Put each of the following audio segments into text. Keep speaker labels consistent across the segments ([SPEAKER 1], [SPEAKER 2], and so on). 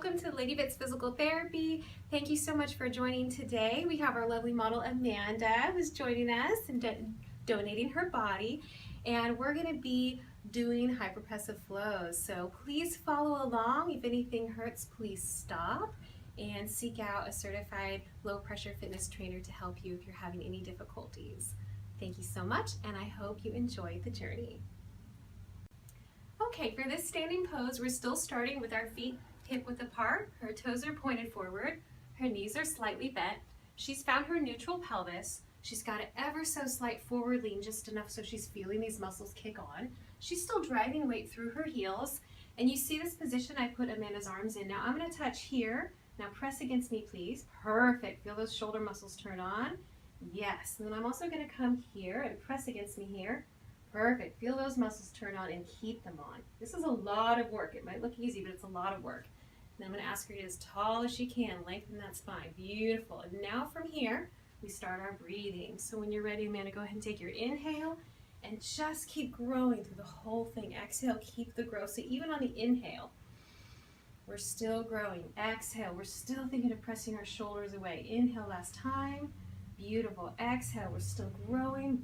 [SPEAKER 1] welcome to Lady Bits Physical Therapy. Thank you so much for joining today. We have our lovely model Amanda who's joining us and donating her body, and we're going to be doing hypopressive flows. So please follow along. If anything hurts, please stop and seek out a certified low pressure fitness trainer to help you if you're having any difficulties. Thank you so much, and I hope you enjoy the journey. Okay, for this standing pose, we're still starting with our feet hip-width apart. Her toes are pointed forward. Her knees are slightly bent. She's found her neutral pelvis. She's got an ever so slight forward lean, just enough so she's feeling these muscles kick on. She's still driving weight through her heels. And you see this position I put Amanda's arms in. Now I'm going to touch here. Now press against me, please. Perfect. Feel those shoulder muscles turn on. Yes. And then I'm also going to come here and press against me here. Perfect. Feel those muscles turn on and keep them on. This is a lot of work. It might look easy, but it's a lot of work. And I'm going to ask her to get as tall as she can. Lengthen that spine. Beautiful. And now from here, we start our breathing. So when you're ready, Amanda, go ahead and take your inhale and just keep growing through the whole thing. Exhale, keep the growth. So even on the inhale, we're still growing. Exhale, we're still thinking of pressing our shoulders away. Inhale last time. Beautiful. Exhale, we're still growing.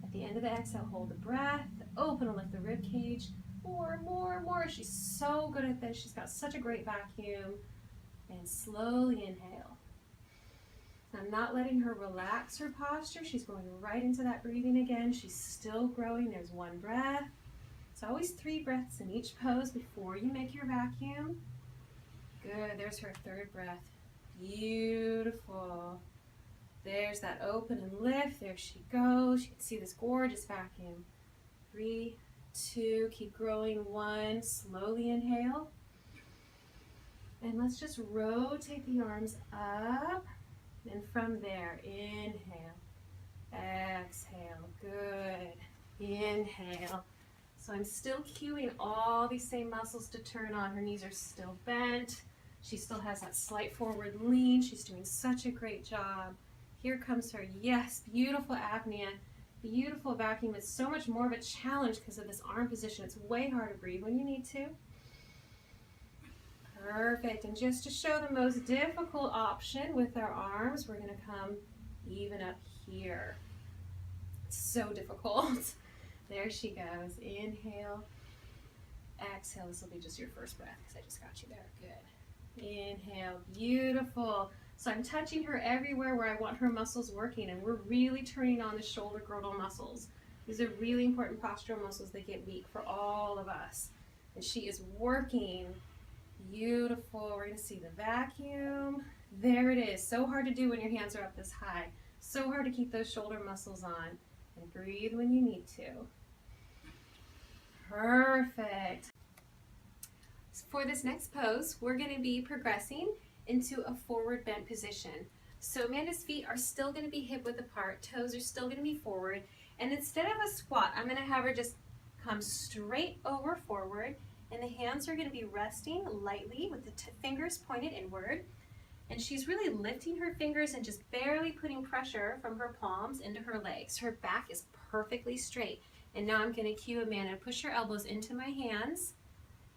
[SPEAKER 1] At the end of the exhale, hold the breath, open and lift the rib cage. More. She's so good at this. She's got such a great vacuum. And slowly inhale. I'm not letting her relax her posture. She's going right into that breathing again. She's still growing. There's one breath. It's always 3 breaths in each pose before you make your vacuum. Good. There's her third breath. Beautiful. There's that open and lift. There she goes. You can see this gorgeous vacuum. 3, 2, keep growing. 1, slowly inhale. And let's just rotate the arms up. And from there, inhale, exhale. Good. Inhale. So I'm still cueing all these same muscles to turn on. Her knees are still bent. She still has that slight forward lean. She's doing such a great job. Here comes her. Yes, beautiful apnea, beautiful vacuum. It's so much more of a challenge because of this arm position. It's way hard to breathe when you need to. Perfect. And just to show the most difficult option with our arms, we're going to come even up here. It's so difficult. There she goes. Inhale. Exhale. This will be just your first breath because I just got you there. Good. Inhale. Beautiful. So I'm touching her everywhere where I want her muscles working, and we're really turning on the shoulder girdle muscles. These are really important postural muscles that get weak for all of us. And she is working. Beautiful. We're going to see the vacuum. There it is. So hard to do when your hands are up this high. So hard to keep those shoulder muscles on. And breathe when you need to. Perfect. For this next pose, we're going to be progressing into a forward bent position. So Amanda's feet are still going to be hip width apart, toes are still going to be forward, and instead of a squat, I'm going to have her just come straight over forward, and the hands are going to be resting lightly with the fingers pointed inward, and she's really lifting her fingers and just barely putting pressure from her palms into her legs. Her back is perfectly straight, and now I'm going to cue Amanda to push her elbows into my hands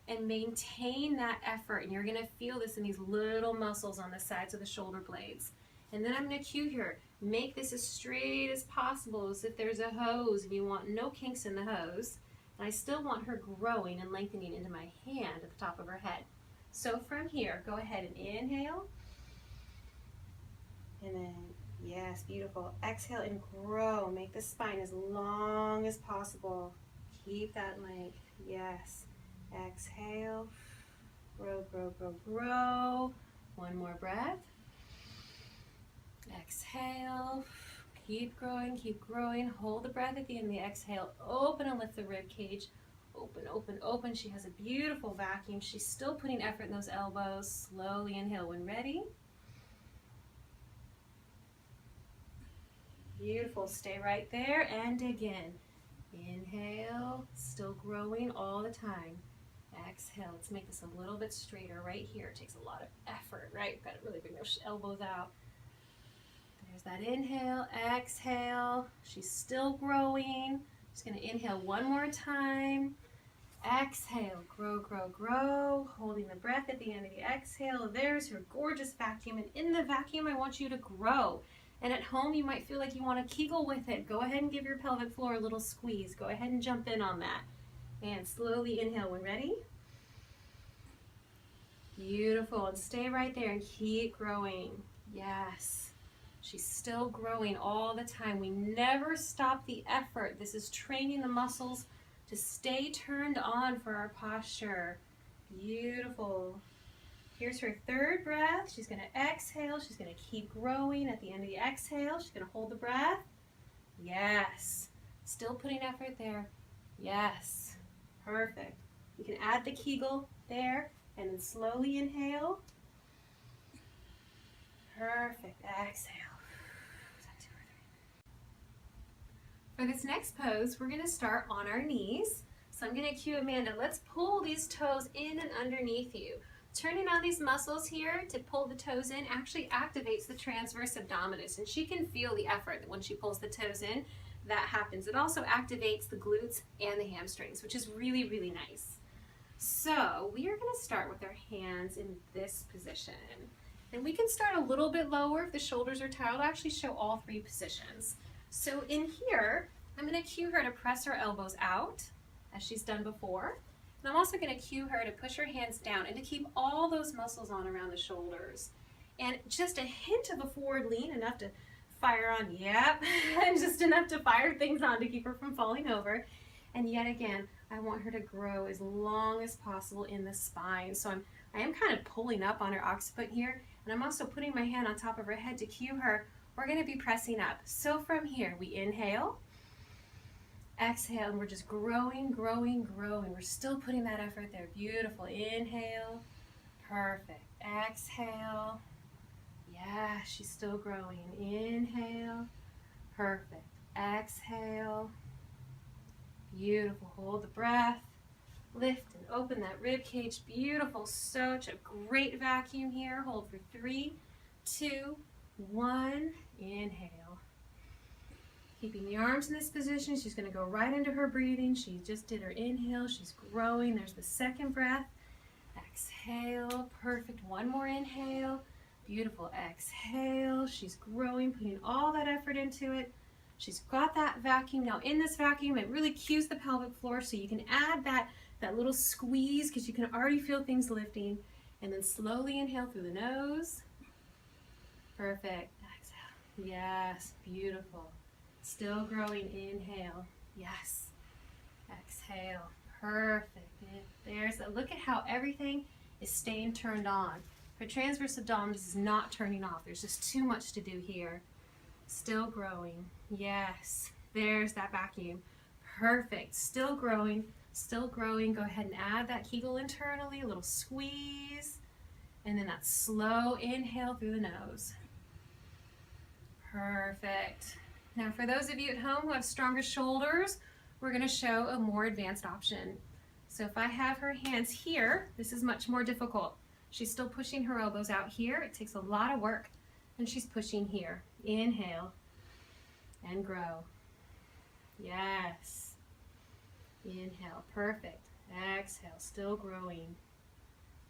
[SPEAKER 1] and maintain that effort, and you're going to feel this in these little muscles on the sides of the shoulder blades. And then I'm going to cue her, make this as straight as possible, as if there's a hose and you want no kinks in the hose. And I still want her growing and lengthening into my hand at the top of her head. So from here, go ahead and inhale, and then yes, beautiful, exhale and grow. Make the spine as long as possible. Keep that length. Yes. Exhale, grow. One more breath. Exhale, keep growing. Hold the breath at the end of the exhale. Open and lift the rib cage. Open. She has a beautiful vacuum. She's still putting effort in those elbows. Slowly inhale when ready. Beautiful. Stay right there. And again. Inhale, still growing all the time. Exhale. Let's make this a little bit straighter right here. It takes a lot of effort, right? Got to really bring those elbows out. There's that inhale, exhale. She's still growing. Just going to inhale one more time. Exhale, grow, grow, grow. Holding the breath at the end of the exhale. There's your gorgeous vacuum. And in the vacuum, I want you to grow. And at home, you might feel like you want to kegel with it. Go ahead and give your pelvic floor a little squeeze. Go ahead and jump in on that. And slowly inhale when ready. Beautiful. And stay right there and keep growing. Yes. She's still growing all the time. We never stop the effort. This is training the muscles to stay turned on for our posture. Beautiful. Here's her third breath. She's going to exhale. She's going to keep growing. At the end of the exhale, she's going to hold the breath. Yes. Still putting effort there. Yes. Perfect. You can add the Kegel there and then slowly inhale. Perfect. Exhale. For this next pose, we're going to start on our knees. So I'm going to cue Amanda. Let's pull these toes in and underneath you. Turning on these muscles here to pull the toes in actually activates the transverse abdominis, and she can feel the effort that when she pulls the toes in, that happens. It also activates the glutes and the hamstrings, which is really, really nice. So we are going to start with our hands in this position. And we can start a little bit lower if the shoulders are tight. I'll actually show all three positions. So in here, I'm going to cue her to press her elbows out, as she's done before. And I'm also going to cue her to push her hands down and to keep all those muscles on around the shoulders. And just a hint of a forward lean, enough to fire on, yep, and just enough to fire things on to keep her from falling over. And yet again, I want her to grow as long as possible in the spine. So I am kind of pulling up on her occiput here, and I'm also putting my hand on top of her head to cue her. We're going to be pressing up. So from here, we inhale, exhale, and we're just growing, growing, growing. We're still putting that effort there. Beautiful. Inhale. Perfect. Exhale. Yeah, she's still growing. Inhale. Perfect. Exhale. Beautiful. Hold the breath. Lift and open that rib cage. Beautiful. Such a great vacuum here. Hold for 3, 2, 1. Inhale. Keeping the arms in this position. She's going to go right into her breathing. She just did her inhale. She's growing. There's the second breath. Exhale. Perfect. One more inhale. Beautiful. Exhale. She's growing, putting all that effort into it. She's got that vacuum. Now in this vacuum, it really cues the pelvic floor, so you can add that little squeeze because you can already feel things lifting. And then slowly inhale through the nose. Perfect. Exhale. Yes. Beautiful. Still growing. Inhale. Yes. Exhale. Perfect. There's a look at how everything is staying turned on. Her transverse abdominis is not turning off. There's just too much to do here. Still growing. Yes. There's that vacuum. Perfect. Still growing. Still growing. Go ahead and add that Kegel internally. A little squeeze. And then that slow inhale through the nose. Perfect. Now for those of you at home who have stronger shoulders, we're going to show a more advanced option. So if I have her hands here, this is much more difficult. She's still pushing her elbows out here. It takes a lot of work. And she's pushing here. Inhale and grow. Yes. Inhale. Perfect. Exhale. Still growing.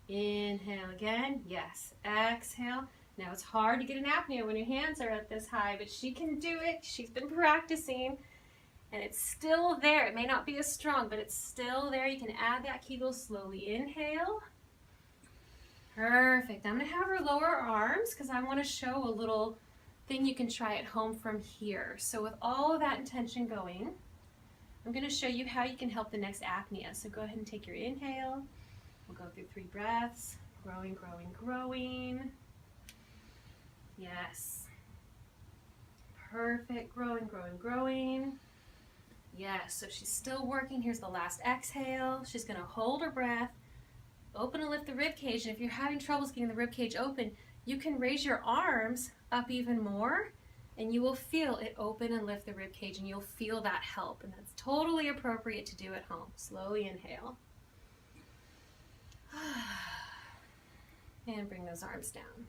[SPEAKER 1] Inhale again. Yes. Exhale. Now it's hard to get an apnea when your hands are at this high, but she can do it. She's been practicing, and it's still there. It may not be as strong, but it's still there. You can add that Kegel slowly. Inhale. Perfect. I'm going to have her lower her arms because I want to show a little thing you can try at home from here. So with all of that intention going, I'm going to show you how you can help the next apnea. So go ahead and take your inhale. We'll go through 3 breaths. Growing, growing, growing. Yes. Perfect. Growing, growing, growing. Yes. So she's still working. Here's the last exhale. She's going to hold her breath. Open and lift the rib cage. And if you're having troubles getting the rib cage open, you can raise your arms up even more, and you will feel it open and lift the rib cage, and you'll feel that help. And that's totally appropriate to do at home. Slowly inhale. And bring those arms down.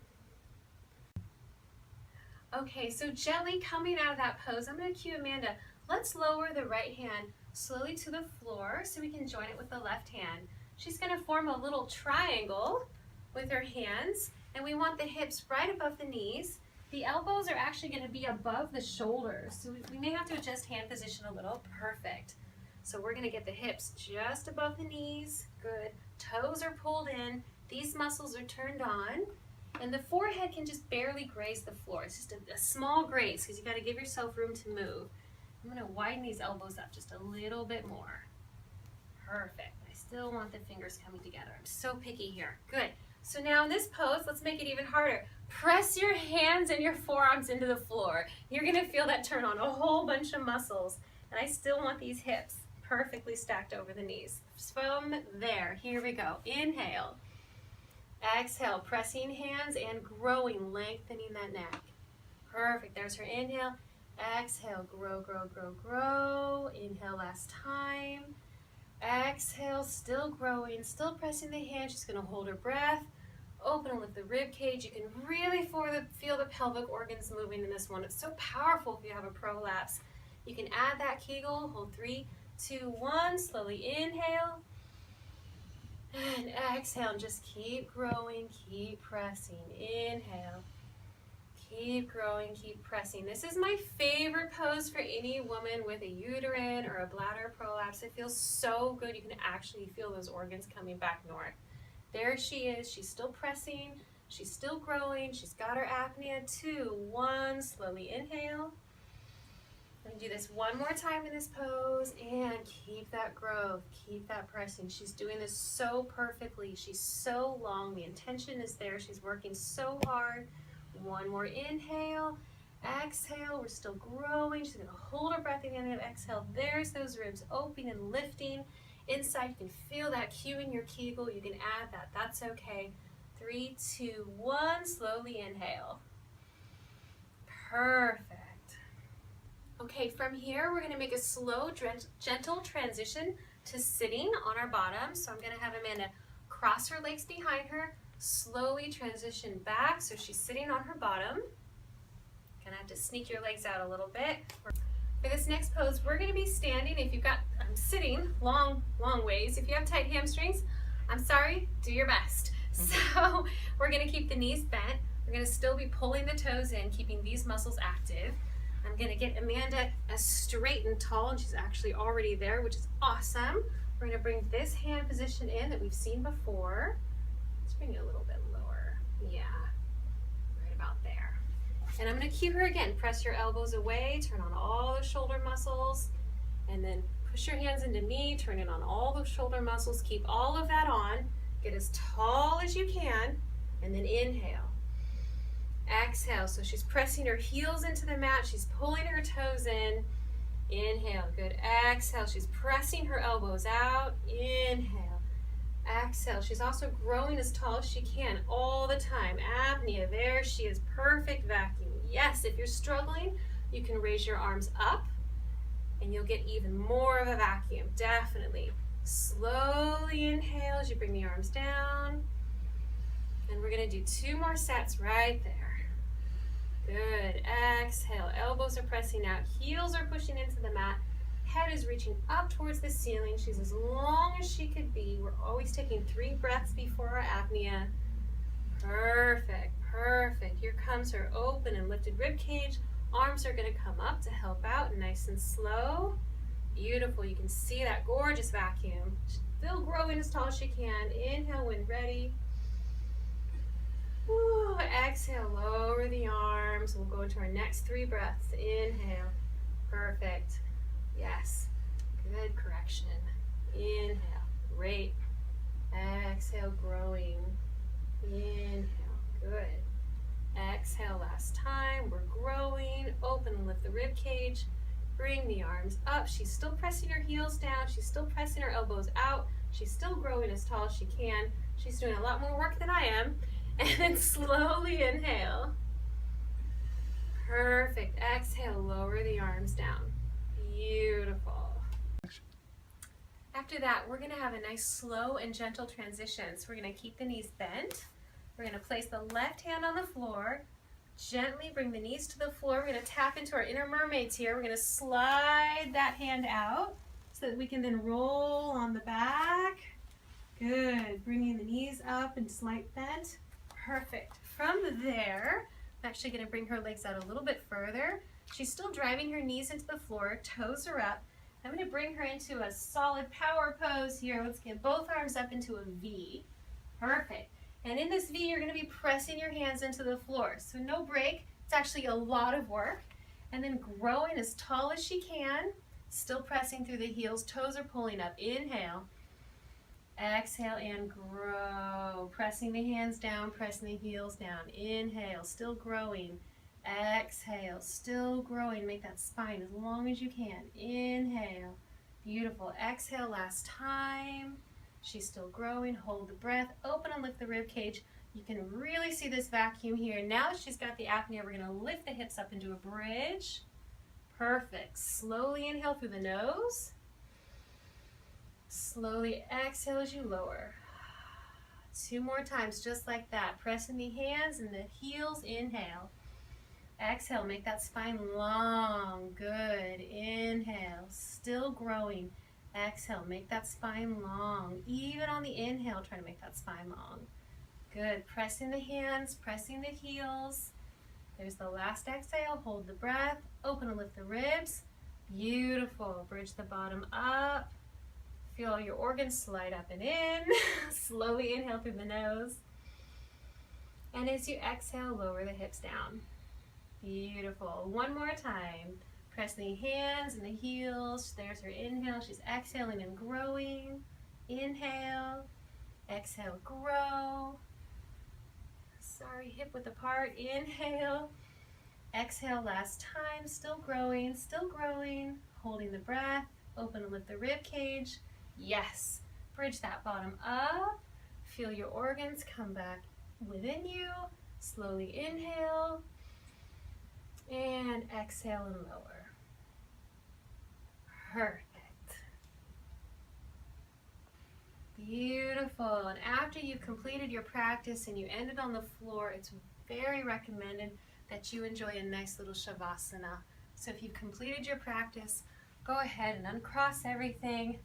[SPEAKER 1] Okay, so gently coming out of that pose, I'm going to cue Amanda. Let's lower the right hand slowly to the floor so we can join it with the left hand. She's going to form a little triangle with her hands, and we want the hips right above the knees. The elbows are actually going to be above the shoulders, so we may have to adjust hand position a little. Perfect. So we're going to get the hips just above the knees. Good. Toes are pulled in. These muscles are turned on. And the forehead can just barely graze the floor. It's just a small graze because you got to give yourself room to move. I'm going to widen these elbows up just a little bit more. Perfect. I still want the fingers coming together. I'm so picky here. Good. So now in this pose, let's make it even harder. Press your hands and your forearms into the floor. You're going to feel that turn on a whole bunch of muscles. And I still want these hips perfectly stacked over the knees. From there, here we go. Inhale. Exhale, pressing hands and growing, lengthening that neck. Perfect. There's her inhale. Exhale, grow, grow, grow, grow. Inhale last time. Exhale, still growing, still pressing the hand. She's going to hold her breath. Open and lift the rib cage. You can really feel the pelvic organs moving in this one. It's so powerful if you have a prolapse. You can add that Kegel. Hold 3, 2, 1. Slowly inhale. And exhale, and just keep growing, keep pressing. Inhale. Keep growing, keep pressing. This is my favorite pose for any woman with a uterine or a bladder prolapse. It feels so good. You can actually feel those organs coming back north. There she is. She's still pressing. She's still growing. She's got her apnea. 2, 1. Slowly inhale. I'm going to do this one more time in this pose and keep that growth, keep that pressing. She's doing this so perfectly. She's so long. The intention is there. She's working so hard. One more inhale. Exhale. We're still growing. She's going to hold her breath at the end of exhale. There's those ribs opening and lifting. Inside, you can feel that cue in your Kegel. You can add that. That's okay. 3, 2, 1. Slowly inhale. Perfect. Okay, from here, we're going to make a slow, gentle transition to sitting on our bottom. So I'm going to have Amanda cross her legs behind her, slowly transition back so she's sitting on her bottom. Going to have to sneak your legs out a little bit. For this next pose, we're going to be standing. If you've got, I'm sitting long ways. If you have tight hamstrings, I'm sorry, do your best. So we're going to keep the knees bent. We're going to still be pulling the toes in, keeping these muscles active. I'm going to get Amanda as straight and tall, and she's actually already there, which is awesome. We're going to bring this hand position in that we've seen before. Let's bring it a little bit lower. Yeah, right about there. And I'm going to cue her again. Press your elbows away, turn on all the shoulder muscles, and then push your hands into me, turn it on all those shoulder muscles. Keep all of that on. Get as tall as you can, and then inhale. Exhale, so she's pressing her heels into the mat, she's pulling her toes in. Inhale, good. Exhale, she's pressing her elbows out. Inhale. Exhale, she's also growing as tall as she can all the time. Apnea, there she is, perfect vacuum. Yes, if you're struggling, you can raise your arms up and you'll get even more of a vacuum, definitely. Slowly inhale as you bring the arms down. And we're gonna do 2 more sets right there. Good. Exhale. Elbows are pressing out. Heels are pushing into the mat. Head is reaching up towards the ceiling. She's as long as she could be. We're always taking 3 breaths before our apnea. Perfect. Perfect. Here comes her open and lifted rib cage. Arms are going to come up to help out, nice and slow. Beautiful. You can see that gorgeous vacuum. Still growing as tall as she can. Inhale when ready. Woo, exhale, lower the arms. We'll go into our next 3 breaths. Inhale. Perfect. Yes. Good correction. Inhale. Great. Exhale, growing. Inhale. Good. Exhale, last time. We're growing. Open and lift the rib cage. Bring the arms up. She's still pressing her heels down. She's still pressing her elbows out. She's still growing as tall as she can. She's doing a lot more work than I am. And then slowly inhale. Perfect. Exhale, lower the arms down. Beautiful. After that, we're going to have a nice slow and gentle transition. So we're going to keep the knees bent. We're going to place the left hand on the floor, Gently bring the knees to the floor. We're going to tap into our inner mermaids here. We're going to slide that hand out so that we can then roll on the back. Good. Bringing the knees up and slight bend. Perfect. From there, I'm actually going to bring her legs out a little bit further. She's still driving her knees into the floor. Toes are up. I'm going to bring her into a solid power pose here. Let's get both arms up into a V. Perfect. And in this V, you're going to be pressing your hands into the floor. So no break. It's actually a lot of work. And then growing as tall as she can. Still pressing through the heels. Toes are pulling up. Inhale. Exhale and grow. Pressing the hands down, pressing the heels down. Inhale. Still growing. Exhale. Still growing. Make that spine as long as you can. Inhale. Beautiful. Exhale. Last time. She's still growing. Hold the breath. Open and lift the rib cage. You can really see this vacuum here. Now that she's got the apnea, we're going to lift the hips up into a bridge. Perfect. Slowly inhale through the nose. Slowly exhale as you lower. 2 more times, just like that. Pressing the hands and the heels. Inhale. Exhale. Make that spine long. Good. Inhale. Still growing. Exhale, make that spine long. Even on the inhale, try to make that spine long. Good, pressing the hands, pressing the heels. There's the last exhale, hold the breath, open and lift the ribs. Beautiful, bridge the bottom up. Feel all your organs slide up and in. Slowly inhale through the nose. And as you exhale, lower the hips down. Beautiful, 1 more time. Press the hands and the heels. There's her inhale. She's exhaling and growing. Inhale. Exhale, grow. Sorry, hip width apart. Inhale. Exhale, last time. Still growing, still growing. Holding the breath. Open and lift the rib cage. Yes. Bridge that bottom up. Feel your organs come back within you. Slowly inhale. And exhale and lower. Perfect. Beautiful. And after you've completed your practice and you ended on the floor, it's very recommended that you enjoy a nice little shavasana. So if you've completed your practice, go ahead and uncross everything,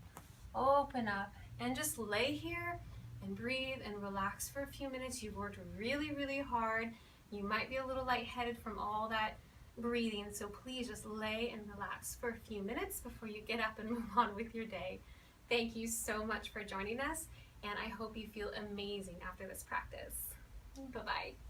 [SPEAKER 1] open up, and just lay here and breathe and relax for a few minutes. You've worked really, really hard. You might be a little lightheaded from all that breathing, so please just lay and relax for a few minutes before you get up and move on with your day. Thank you so much for joining us, and I hope you feel amazing after this practice. Bye-bye.